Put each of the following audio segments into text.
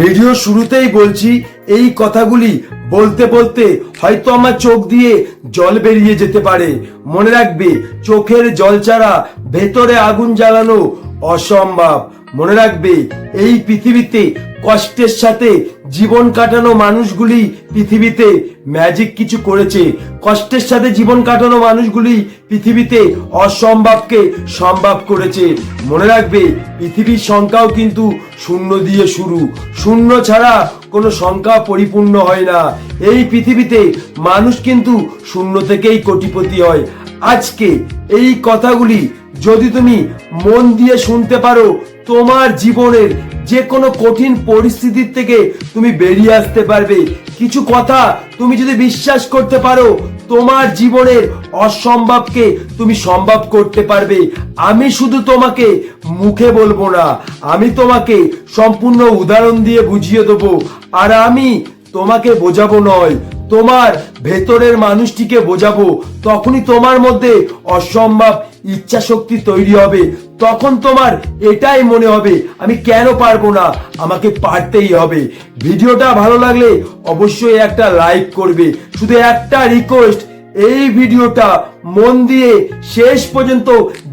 Video শুরুতেই বলছি, এই কথাগুলি বলতে বলতে হয়তো আমার চোখ দিয়ে জল বেরিয়ে যেতে পারে। মনে রাখবে, চোখের জল ছাড়া ভেতরে আগুন জ্বালানো অসম্ভব। মনে রাখবে, এই পৃথিবীতে কষ্টের সাথে জীবন কাটানো মানুষগুলি পৃথিবীতে ম্যাজিক কিছু করেছে। কষ্টের সাথে জীবন কাটানো মানুষগুলি পৃথিবীতে অসম্ভবকে সম্ভব করেছে। মনে রাখবে, পৃথিবীর সংখ্যাও কিন্তু শূন্য দিয়ে শুরু। শূন্য ছাড়া কোনো সংখ্যা পরিপূর্ণ হয় না। এই পৃথিবীতে মানুষ কিন্তু শূন্য থেকেই কোটিপতি হয়। আজকে এই কথাগুলি যদি তুমি মন দিয়ে শুনতে পারো, তোমার জীবনের যে কোনো কঠিন পরিস্থিতির থেকে তুমি বেরিয়ে আসতে পারবে। কিছু কথা তুমি যদি বিশ্বাস করতে পারো, তোমার জীবনের অসম্ভবকে তুমি সম্ভব করতে পারবে। আমি শুধু তোমাকে মুখে বলবো না, আমি তোমাকে সম্পূর্ণ উদাহরণ দিয়ে বুঝিয়ে দেবো। আর আমি তোমাকে বোঝাবো নয়, তোমার ভেতরের মানুষটিকে বোঝাবো। তখনই তোমার মধ্যে অসম্ভব ইচ্ছা শক্তি তৈরি হবে। তখন তোমার এটাই মনে হবে, আমি কেন পারবো না, আমাকে পারতেই হবে। ভিডিওটা ভালো লাগলে অবশ্যই একটা লাইক করবে। শুধু একটা রিকোয়েস্ট, এই ভিডিওটা মন দিয়ে শেষ পর্যন্ত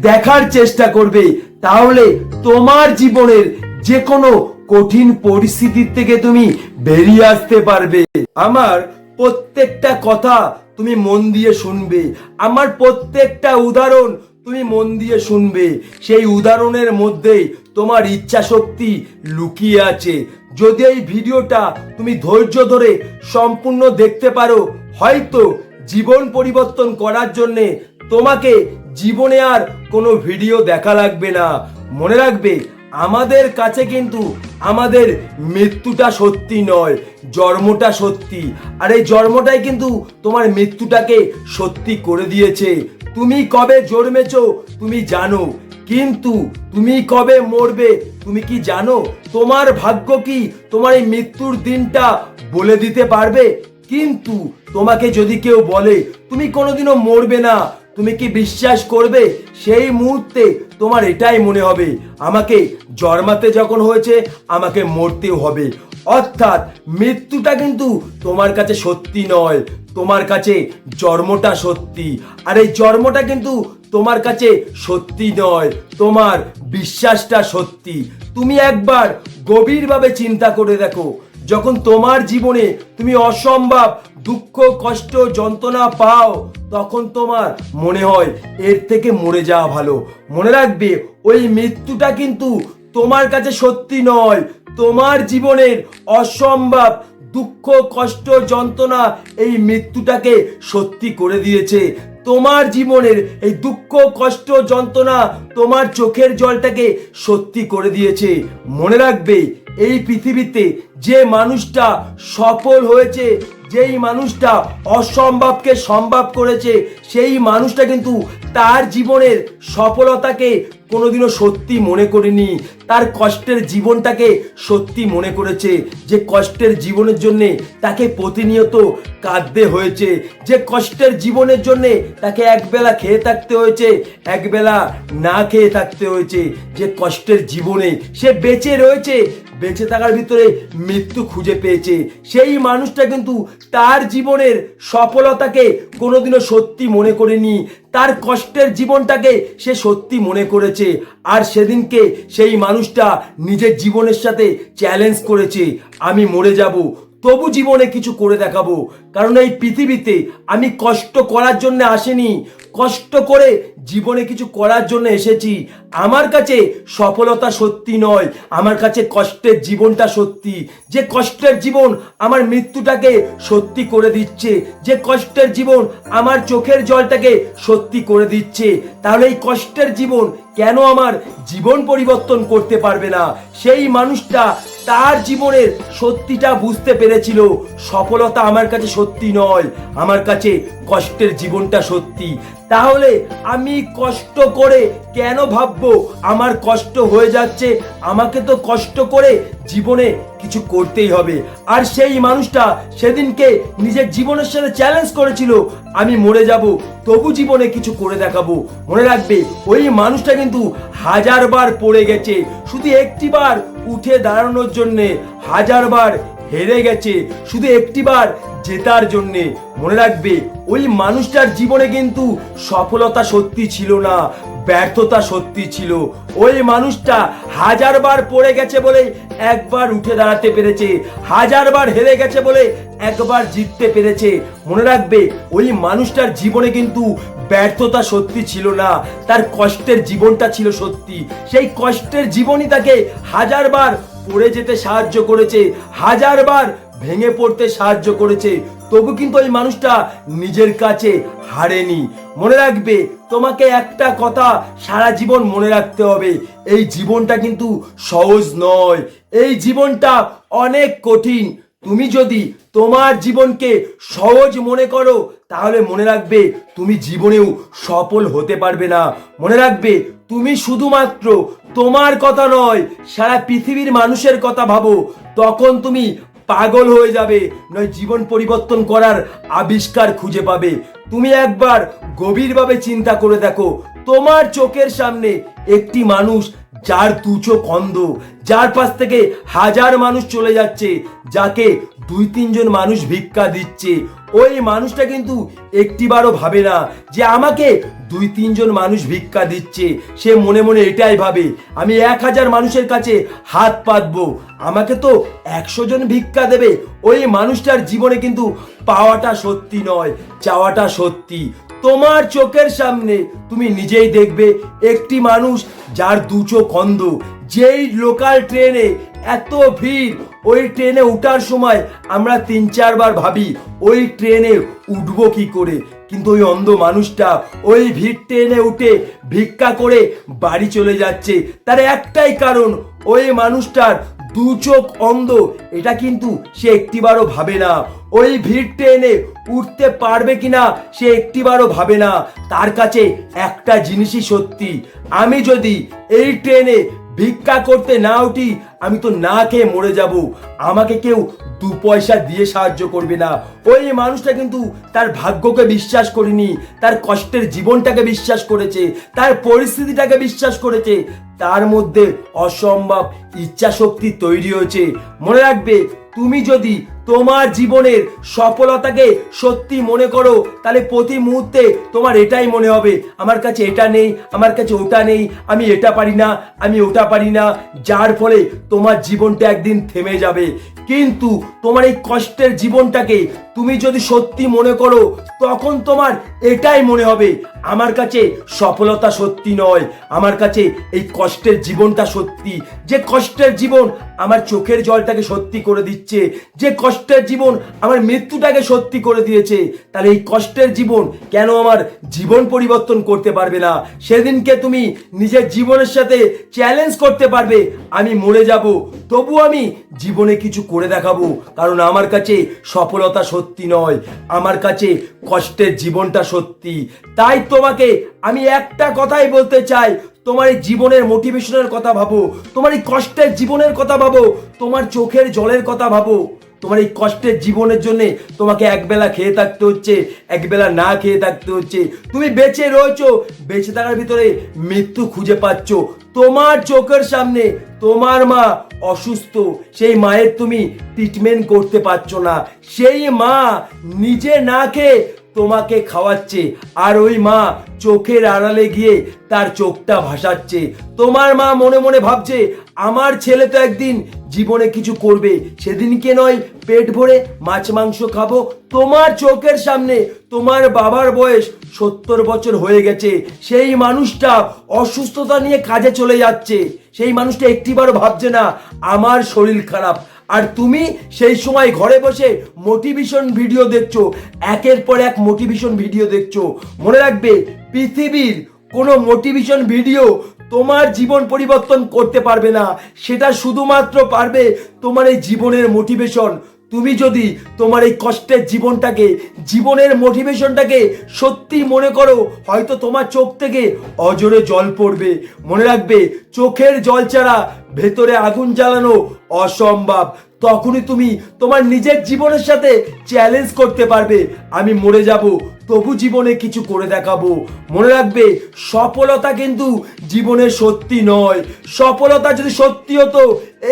দেখার চেষ্টা করবে। তাহলে তোমার জীবনের যে কোনো কঠিন পরিস্থিতির থেকে তুমি বেরিয়ে আসতে পারবে। আমার প্রত্যেকটা কথা তুমি মন দিয়ে শুনবে, আমার প্রত্যেকটা উদাহরণ তুমি মন দিয়ে শুনবে। সেই উদাহরণের মধ্যেই তোমার ইচ্ছা শক্তি লুকিয়ে আছে। যদি এই ভিডিওটা তুমি ধৈর্য ধরে সম্পূর্ণ দেখতে পারো, হয়তো জীবন পরিবর্তন করার জন্যে তোমাকে জীবনে আর কোনো ভিডিও দেখা লাগবে না। মনে রাখবে, আমাদের কাছে কিন্তু আমাদের মৃত্যুটা সত্যি নয়, জন্মটা সত্যি। আর এই জন্মটাই কিন্তু তোমার মৃত্যুটাকে সত্যি করে দিয়েছে। তুমি কবে জন্মেছো তুমি জানো, কিন্তু তুমি কবে মরবে তুমি কি জানো? তোমার ভাগ্য কি তোমার এই মৃত্যুর দিনটা বলে দিতে পারবে? কিন্তু তোমাকে যদি কেউ বলে তুমি কোনোদিনও মরবে না, তুমি কি বিশ্বাস করবে? সেই মুহূর্তে তোমার এটাই মনে হবে, আমাকে জন্মাতে যখন হয়েছে আমাকে মরতেও হবে। অর্থাৎ মৃত্যুটা কিন্তু তোমার কাছে সত্যি নয়, তোমার কাছে জন্মটা সত্যি। আর এই জন্মটা কিন্তু তোমার কাছে সত্যি নয়, তোমার বিশ্বাসটা সত্যি। তুমি একবার গভীরভাবে চিন্তা করে দেখো, যখন তোমার জীবনে তুমি অসম্ভব দুঃখ কষ্ট যন্ত্রণা পাও, তখন তোমার মনে হয় এর থেকে মরে যাওয়া ভালো। মনে রাখবে, ওই মৃত্যুটা কিন্তু তোমার কাছে সত্যি নয়, তোমার জীবনের অসম্ভব দুঃখ কষ্ট যন্ত্রণা এই মৃত্যুটাকে সত্যি করে দিয়েছে। তোমার জীবনের এই দুঃখ কষ্ট যন্ত্রণা তোমার চোখের জলটাকে সত্যি করে দিয়েছে। মনে রাখবে, এই পৃথিবীতে যে মানুষটা সফল হয়েছে, যেই মানুষটা অসম্ভবকে সম্ভব করেছে, সেই মানুষটা কিন্তু তার জীবনের সফলতাকে কোনোদিনও সত্যি মনে করেনি, তার কষ্টের জীবনটাকে সত্যি মনে করেছে। যে কষ্টের জীবনের জন্য তাকে প্রতিনিয়ত কাঁদতে হয়েছে, যে কষ্টের জীবনের জন্য তাকে একবেলা খেয়ে থাকতে হয়েছে, একবেলা না খেয়ে থাকতে হয়েছে, যে কষ্টের জীবনে সে বেঁচে রয়েছে, বেঁচে থাকার ভিতরে মৃত্যু খুঁজে পেয়েছে, সেই মানুষটা কিন্তু তার জীবনের সফলতাকে কোনোদিনও সত্যি মনে করেনি, তার কষ্টের জীবনটাকে সে সত্যি মনে করেছে। আর সেদিনকে সেই মানুষটা নিজের জীবনের সাথে চ্যালেঞ্জ করেছে, আমি মরে যাব তবু জীবনে কিছু করে দেখাবো। কারণ এই পৃথিবীতে আমি কষ্ট করার জন্য আসিনি, কষ্ট করে জীবনে কিছু করার জন্য এসেছি। আমার কাছে সফলতা সত্যি নয়, আমার কাছে কষ্টের জীবনটা সত্যি। যে কষ্টের জীবন আমার মৃত্যুটাকে সত্যি করে দিচ্ছে, যে কষ্টের জীবন আমার চোখের জলটাকে সত্যি করে দিচ্ছে, তাহলে এই কষ্টের জীবন কেন আমার জীবন পরিবর্তন করতে পারবে না? সেই মানুষটা তার জীবনের সত্যিটা বুঝতে পেরেছিল, সফলতা আমার কাছে সত্যি নয়, আমার কাছে কষ্টের জীবনটা সত্যি। তাহলে আমি কষ্ট করে কেন ভাববো আমার কষ্ট হয়ে যাচ্ছে? আমাকে তো কষ্ট করে জীবনে কিছু করতেই হবে। আর সেই মানুষটা সেদিনকে নিজের জীবনের সাথে চ্যালেঞ্জ করেছিল, আমি মরে যাব তবু জীবনে কিছু করে দেখাবো। মনে রাখবে, ওই মানুষটা কিন্তু হাজারবার পড়ে গেছে, শুধু একটিবার উঠে দাঁড়ানোর জন্যে, হাজারবার হেরে গেছে শুধু একটিবার জেতার জন্যে। মনে রাখবে, ওই মানুষটার জীবনে কিন্তু সফলতা সত্যি ছিল না, ব্যর্থতা সত্যি ছিল। ওই মানুষটা হাজারবার পড়ে গেছে বলে একবার উঠে দাঁড়াতে পেরেছে, হাজারবার হেরে গেছে বলে একবার জিততে পেরেছে। মনে রাখবে, ওই মানুষটার জীবনে কিন্তু ব্যর্থতা সত্যি ছিল না, তার কষ্টের জীবনটা ছিল সত্যি। সেই কষ্টের জীবনই তাকে হাজারবার পড়ে যেতে সাহায্য করেছে, হাজারবার ভেঙে পড়তে সাহায্য করেছে, তবু কিন্তু ওই মানুষটা নিজের কাছে হারেনি। মনে রাখবে, তোমাকে একটা কথা সারা জীবন মনে রাখতে হবে, এই জীবনটা কিন্তু সহজ নয়, এই জীবনটা অনেক কঠিন। তুমি যদি তোমার জীবনকে সহজ মনে করো, তাহলে মনে রাখবে তুমি জীবনেও সফল হতে পারবে না। মনে রাখবে, তুমি শুধুমাত্র তোমার কথা নয়, সারা পৃথিবীর মানুষের কথা ভাবো, তখন তুমি পাগল হয়ে যাবে, নয় জীবন পরিবর্তন করার আবিষ্কার খুঁজে পাবে। তুমি একবার গভীরভাবে চিন্তা করে দেখো, তোমার চোখের সামনে একটি মানুষ যার দু চোখ অন্ধ, যার পাশ থেকে হাজার মানুষ চলে যাচ্ছে, যাকে 2-3 জন মানুষ ভিক্ষা দিচ্ছে, ওই মানুষটা কিন্তু একটিবারও ভাবে না যে আমাকে 2-3 জন মানুষ ভিক্ষা দিচ্ছে। সে মনে মনে এটাই ভাবে, আমি 1000 মানুষের কাছে হাত পাতবো, আমাকে তো 100 জন ভিক্ষা দেবে। ওই মানুষটার জীবনে কিন্তু পাওয়াটা সত্যি নয়, চাওয়াটা সত্যি। তোমার চোখের সামনে তুমি নিজেই দেখবে একটি মানুষ যার দু চোখ অন্ধ, যেই লোকাল ট্রেনে এত ভিড়, ওই ট্রেনে উঠার সময় আমরা 3-4 বার ভাবি ওই ট্রেনে উঠবো কি করে, কিন্তু ওই অন্ধ মানুষটা ওই ভিড় ট্রেনে উঠে ভিক্ষা করে বাড়ি চলে যাচ্ছে। তার একটাই কারণ, ওই মানুষটার দু চোখ অন্ধ, এটা কিন্তু সে একটিবারও ভাবে না। ওই ভিড় ট্রেনে উঠতে পারবে কিনা সে একটিবারও ভাবে না। তার কাছে একটা জিনিসই সত্যি, আমি যদি এই ট্রেনে ভিক্ষা করতে না উঠি, আমি তো না খেয়ে মরে যাব, আমাকে কেউ 2 পয়সা দিয়ে সাহায্য করবে না। ওই মানুষটা কিন্তু তার ভাগ্যকে বিশ্বাস করেনি, তার কষ্টের জীবনটাকে বিশ্বাস করেছে, তার পরিস্থিতিটাকে বিশ্বাস করেছে, তার মধ্যে অসম্ভব ইচ্ছা শক্তি তৈরি হয়েছে। মনে রাখবে, তুমি যদি তোমার জীবনের সফলতাকে সত্যি মনে করো, তাহলে প্রতি মুহূর্তে তোমার এটাই মনে হবে, আমার কাছে এটা নেই, আমার কাছে ওটা নেই, আমি এটা পারি না, আমি ওটা পারি না, যার ফলে তোমার জীবনটা একদিন থেমে যাবে। কিন্তু তোমার এই কষ্টের জীবনটাকে তুমি যদি সত্যি মনে করো, তখন তোমার এটাই মনে হবে, আমার কাছে সফলতা সত্যি নয়, আমার কাছে এই কষ্টের জীবনটা সত্যি। যে কষ্টের জীবন আমার চোখের জলটাকে সত্যি করে দিচ্ছে, যে কষ্টের জীবন আমার মৃত্যুটাকে সত্যি করে দিয়েছে, তাহলে এই কষ্টের জীবন কেন আমার জীবন পরিবর্তন করতে পারবে না? সেদিনকে তুমি নিজের জীবনের সাথে চ্যালেঞ্জ করতে পারবে, আমি মরে যাব তবু আমি জীবনে কিছু করে দেখাবো, কারণ আমার কাছে সফলতা সত্যি নয়, আমার কাছে কষ্টের জীবনটা সত্যি। তাই তোমাকে আমি একটা কথাই বলতে চাই, তোমার এই জীবনের মোটিভেশনের কথা ভাবো, তোমার এই কষ্টের জীবনের কথা ভাবো, তোমার চোখের জলের কথা ভাবো। তোমার এই কষ্টের জীবনের জন্য তোমাকে একবেলা খেয়ে থাকতে হচ্ছে, একবেলা না খেয়ে থাকতে হচ্ছে, তুমি বেঁচে রয়েছো, বেঁচে থাকার ভিতরে মৃত্যু খুঁজে পাচ্ছ। তোমার চোখের সামনে তোমার মা অসুস্থ, সেই মায়ের তুমি ট্রিটমেন্ট করতে পারছো না, সেই মা নিজে না খেয়ে তোমাকে খাওয়াচ্ছে, আর ওই মা চোখের আড়ালে গিয়ে তার চোখটা ভাসাচ্ছে। তোমার মা মনে মনে ভাবছে, আমার ছেলে তো একদিন জীবনে কিছু করবে, সেদিনকে নয় পেট ভরে মাছ মাংস খাবো। তোমার চোখের সামনে তোমার বাবার বয়স 70 বছর হয়ে গেছে, সেই মানুষটা অসুস্থতা নিয়ে কাজে চলে যাচ্ছে, সেই মানুষটা একটিবারও ভাবছে না আমার শরীর খারাপ। আর তুমি সেই সময় ঘরে বসে মোটিভেশন ভিডিও দেখছো, একের পর এক মোটিভেশন ভিডিও দেখছো। মনে রাখবে, পৃথিবীর কোনো মোটিভেশন ভিডিও তোমার জীবন পরিবর্তন করতে পারবে না, সেটা শুধুমাত্র পারবে তোমার এই জীবনের মোটিভেশন। তুমি যদি তোমার এই কষ্টের জীবনটাকে, জীবনের মোটিভেশনটাকে সত্যি মনে করো, হয়তো তোমার চোখ থেকে অজরে জল পড়বে। মনে রাখবে, চোখের জল ছাড়া ভেতরে আগুন জ্বালানো অসম্ভব। তখনই তুমি তোমার নিজের জীবনের সাথে চ্যালেঞ্জ করতে পারবে, আমি মরে যাব তবু জীবনে কিছু করে দেখাবো। মনে রাখবে, সফলতা কিন্তু জীবনে সত্যি নয়। সফলতা যদি সত্যি হতো,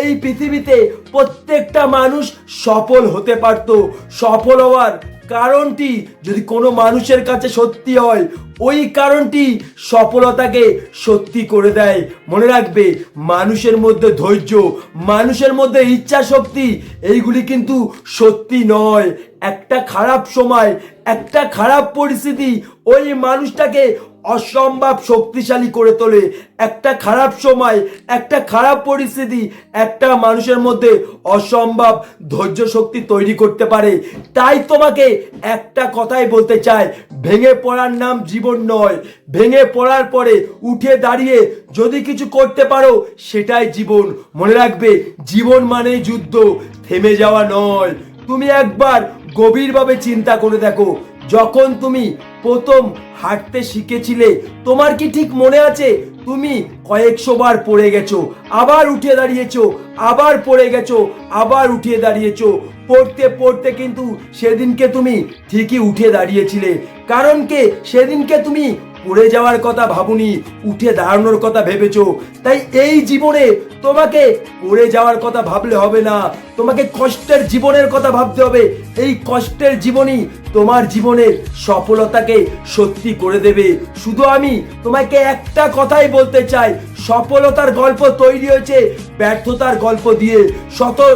এই পৃথিবীতে প্রত্যেকটা মানুষ সফল হতে পারতো। সফল হওয়ার কারণটি যদি কোনো মানুষের কাছে সত্যি হয়, ওই কারণটি সফলতাকে সত্যি করে দেয়। মনে রাখবে, মানুষের মধ্যে ধৈর্য, মানুষের মধ্যে ইচ্ছা শক্তি, এইগুলি কিন্তু সত্যি নয়। একটা খারাপ সময়, একটা খারাপ পরিস্থিতি ওই মানুষটাকে অসম্ভব শক্তিশালী করে তোলে। একটা খারাপ সময়, একটা খারাপ পরিস্থিতি একটা মানুষের মধ্যে অসম্ভব ধৈর্য শক্তি তৈরি করতে পারে। তাই তোমাকে একটা কথাই বলতে চাই, ভেঙে পড়ার নাম জীবন নয়। ভেঙে পড়ার পরে উঠে দাঁড়িয়ে যদি কিছু করতে পারো, সেটাই জীবন। মনে রাখবে, জীবন মানেই যুদ্ধ, থেমে যাওয়া নয়। তুমি একবার গভীরভাবে চিন্তা করে দেখো, যখন তুমি প্রথম হাঁটতে শিখেছিলে, তোমার কি ঠিক মনে আছে তুমি কয়েকশো বার পড়ে গেছো, আবার উঠে দাঁড়িয়েছো, আবার পড়ে গেছো, আবার উঠে দাঁড়িয়েছো। পড়তে পড়তে কিন্তু সেদিনকে তুমি ঠিকই উঠে দাঁড়িয়েছিলে। কারণ কে, সেদিনকে তুমি পড়ে যাওয়ার কথা ভাবুনি, উঠে দাঁড়ানোর কথা ভেবেছো। তাই এই জীবনে তোমাকে পড়ে যাওয়ার কথা ভাবলে হবে না, তোমাকে কষ্টের জীবনের কথা ভাবতে হবে। এই কষ্টের জীবনই তোমার জীবনের সফলতাকে সত্যি করে দেবে। শুধু আমি তোমাকে একটা কথাই বলতে চাই, সফলতার গল্প তৈরি হয়েছে ব্যর্থতার গল্প দিয়ে।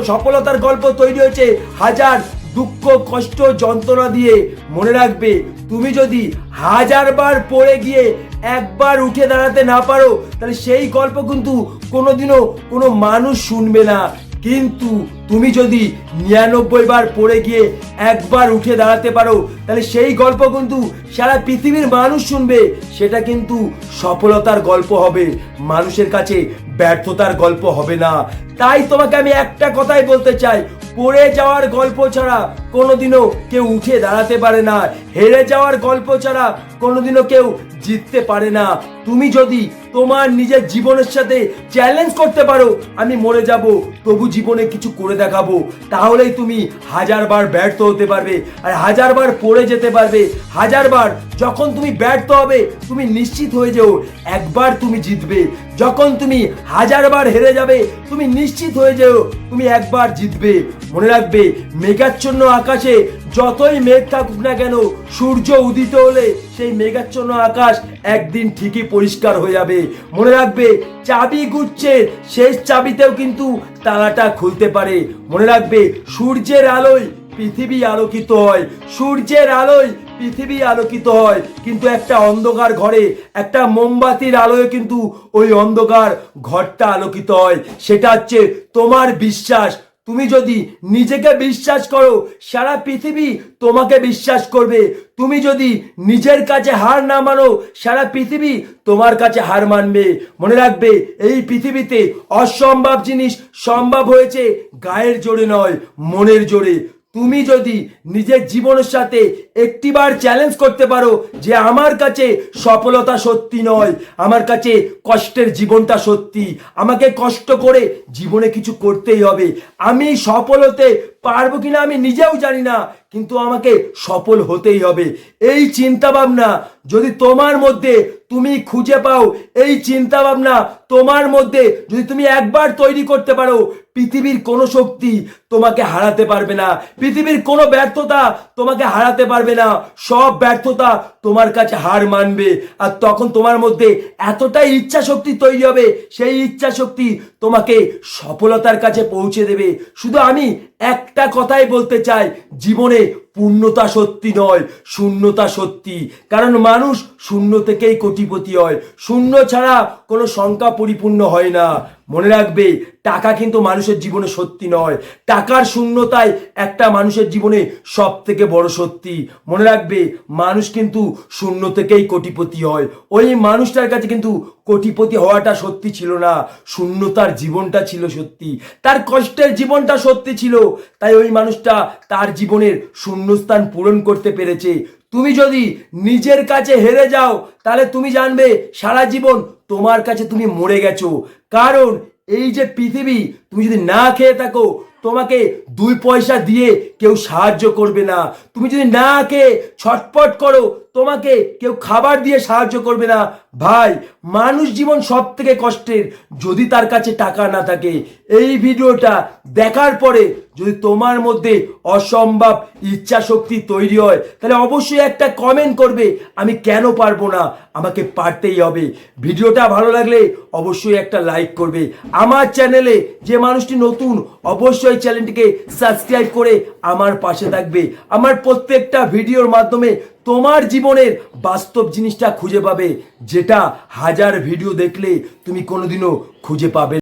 সফলতার গল্প তৈরি হয়েছে হাজার দুঃখ, কষ্ট, যন্ত্রণা দিয়ে। মনে রাখবে, তুমি যদি হাজার বার পড়ে গিয়ে একবার উঠে দাঁড়াতে না পারো, তাহলে সেই গল্প কিন্তু কোনোদিনও কোনো মানুষ শুনবে না। কিন্তু তুমি যদি 99 বার পড়ে গিয়ে একবার উঠে দাঁড়াতে পারো, তাহলে সেই গল্প কিন্তু সারা পৃথিবীর মানুষ শুনবে। সেটা কিন্তু সফলতার গল্প হবে, মানুষের কাছে ব্যর্থতার গল্প হবে না। তাই তোমাকে আমি একটা কথাই বলতে চাই, পড়ে যাওয়ার গল্প ছাড়া কোনোদিনও কেউ উঠে দাঁড়াতে পারে না। হেরে যাওয়ার গল্প ছাড়া কোনোদিনও কেউ জিততে পারে না। তুমি যদি তোমার নিজের জীবনের সাথে চ্যালেঞ্জ করতে পারো, আমি মরে যাব তবু জীবনে কিছু করে দেখাবো, তাহলেই তুমি হাজার বার ব্যর্থ হতে পারবে, আর হাজার বার পড়ে যেতে পারবে। হাজার বার যখন তুমি ব্যর্থ হবে, তুমি নিশ্চিত হয়ে যাও একবার তুমি জিতবে। যখন তুমি হাজার বার হেরে যাবে, তুমি নিশ্চিত হয়ে যাও তুমি একবার জিতবে। মনে রাখবে, মেঘাচ্ছন্ন আকাশে যতই মেঘ থাকুক না কেন, সূর্য উদিত হলে সেই মেঘাচ্ছন্ন আকাশ একদিন ঠিকই পরিষ্কার হয়ে যাবে। মনে রাখবে, চাবি গুচ্ছের শেষ চাবিতেও কিন্তু তালাটা খুলতে পারে। মনে রাখবে, সূর্যের আলোয় পৃথিবী আলোকিত হয়, সূর্যের আলোয় পৃথিবী আলোকিত হয়। কিন্তু একটা অন্ধকার ঘরে একটা মোমবাতির আলোয় কিন্তু ওই অন্ধকার ঘরটা আলোকিত হয়। সেটা হচ্ছে তোমার বিশ্বাস। তুমি যদি নিজেকে বিশ্বাস করো, সারা পৃথিবী তোমাকে বিশ্বাস করবে। তুমি যদি নিজের কাছে হার না মানো, সারা পৃথিবী তোমার কাছে হার মানবে। মনে রাখবে, এই পৃথিবীতে অসম্ভব জিনিস সম্ভব হয়েছে গায়ের জোরে নয়, মনের জোরে। তুমি যদি নিজের জীবনের সাথে একটিবার চ্যালেঞ্জ করতে পারো যে আমার কাছে সফলতা সত্যি নয়, আমার কাছে কষ্টের জীবনটা সত্যি, আমাকে কষ্ট করে জীবনে কিছু করতেই হবে, আমি সফল হতে পারবো কিনা আমি নিজেও জানি না, কিন্তু আমাকে সফল হতেই হবে। এই চিন্তা ভাবনা যদি তোমার মধ্যে তুমি খুঁজে পাও, এই চিন্তা ভাবনা তোমার মধ্যে যদি তুমি একবার তৈরি করতে পারো, পৃথিবীর কোনো শক্তি তোমাকে হারাতে পারবে না, পৃথিবীর কোনো ব্যর্থতা তোমাকে হারাতে পারবে না। সব ব্যর্থতা তোমার কাছে হার মানবে। আর তখন তোমার মধ্যে এতটাই ইচ্ছা শক্তি তৈরি হবে, সেই ইচ্ছা শক্তি তোমাকে সফলতার কাছে পৌঁছে দেবে। শুধু আমি একটা কথাই বলতে চাই, জীবনে পূর্ণতা সত্যি নয়, শূন্যতা সত্যি। কারণ মানুষ শূন্য থেকেই কোটিপতি হয়, শূন্য ছাড়া কোনো সংখ্যা পরিপূর্ণ হয় না। মনে রাখবে, টাকা কিন্তু মানুষের জীবনে সত্যি নয়, টাকার শূন্যতাই একটা মানুষের জীবনে সব থেকে বড় সত্যি। মনে রাখবে, মানুষ কিন্তু শূন্য থেকেই কোটিপতি হয়। ওই মানুষটার কাছে কিন্তু কোটিপতি হওয়াটা সত্যি ছিল না, শূন্যতার জীবনটা ছিল সত্যি, তার কষ্টের জীবনটা সত্যি ছিল। তাই ওই মানুষটা তার জীবনের শূন্যস্থান পূরণ করতে পেরেছে। তুমি যদি নিজের কাছে হেরে যাও তাহলে তুমি জানবে সারা জীবন তোমার কাছে তুমি মরে গেছো। কারণ এই যে পৃথিবী, তুমি যদি না খেয়ে থাকো তোমাকে 2 পয়সা দিয়ে কেউ সাহায্য করবে না। তুমি যদি না খেয়ে ছটপট করো তোমাকে কেউ খাবার দিয়ে সাহায্য করবে না। ভাই, মানুষ জীবন সব থেকে কষ্টের যদি তার কাছে টাকা না থাকে। এই ভিডিওটা দেখার পরে যদি তোমার মধ্যে অসম্ভব ইচ্ছা শক্তি তৈরি হয় তাহলে অবশ্যই একটা কমেন্ট করবে, আমি কেন পারবো না, আমাকে পারতেই হবে। ভিডিওটা ভালো লাগলে অবশ্যই একটা লাইক করবে। আমার চ্যানেলে যে মানুষটি নতুন অবশ্যই চ্যানেলটিকে সাবস্ক্রাইব করে আমার পাশে থাকবে। আমার প্রত্যেকটা ভিডিওর মাধ্যমে তোমার জীবনের বাস্তব জিনিসটা খুঁজে পাবে, যেটা হাজার ভিডিও দেখলে তুমি কোনোদিনও খুঁজে পাবে।